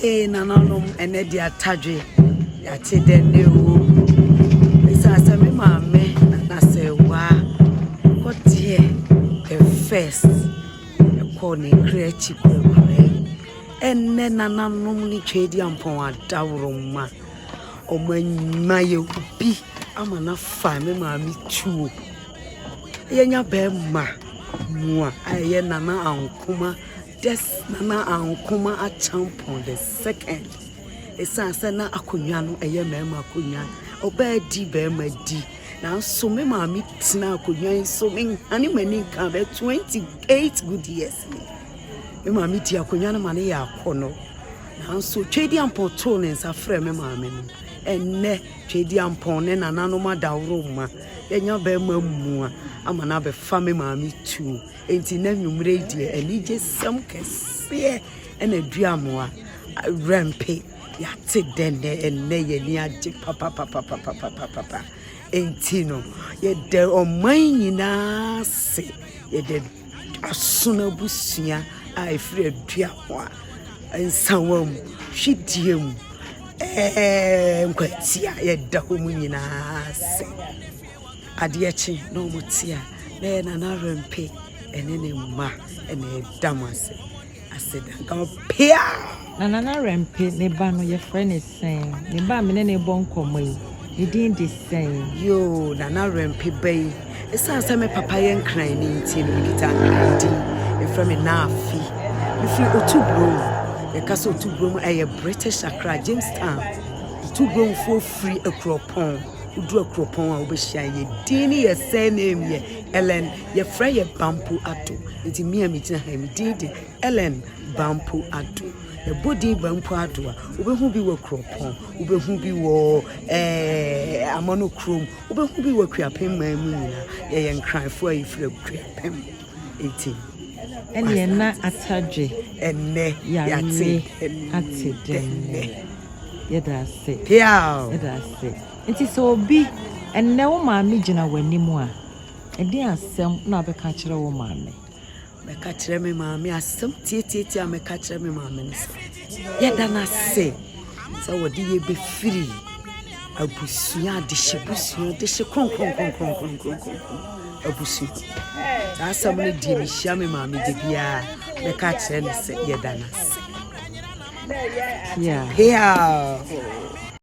Nananom and the Atadwe, Ated3. It's as a mamma, and I say, wow, what dear, the first, a corny creative, and then Nananom Chadian Pon, Dauroma, or when my be, I'm enough family, mammy, too. Yenya Bema, Mua, I Nana Ankuma. Des Nana Ankuma a champon the second. A sansana akunyano a yamma kunyan, obey di bema di. Now so me mammy tina kunyan so many honeymoon can be 28 good years. Me mammy tia kunyana mania kono. Now so Chadian portonens are frame me mammy. And ne Chadian pon and ananoma dauroma. Yenya bema mua. I'm an abe family mammy too. Ain't in any radio, and he just some can say and Aduamoa rampage. Yated3 and nay and papa. Ain't no, yet there are mine say, yet there are sooner busia. I fear Aduamoa and some she diem. Quite see, yet the woman say. Adiachi no mutia, then another rampage. And then ma and a damas. I said, go pay. Nana rampe, ne bano your friend is saying, ne bam in any bon come. You didn't say, yo, Nana rampe bay. It's a summer papaya crying in tin with ID. And from a nafi. If you go to Broom, the castle to Broom, a British Accra, Jamestown. To Broom for free a cropon. Who drew a cropon over shy, Dini, a surname ye, Ellen, your friend, your bamboo atu. It's me and him, did Ellen bamboo atu. A body bamboo atu, over who be were cropon, over who be wore a monochrome, over who be were crapim, my moon, and cry for you for a crapim. 18. And you're not Atadwe, and ne, Yawe, Ated3. Yet say, yeah, say. It is so big, and now my mijina when ni more. And there are some now be catch a woman. Me catch me mammy, as some tea, me catch me mammy. Yet then I say, so what do you be free? A busia, dish, con, a busia. That's somebody did me, mammy, me catch and say, yet then I say, yeah.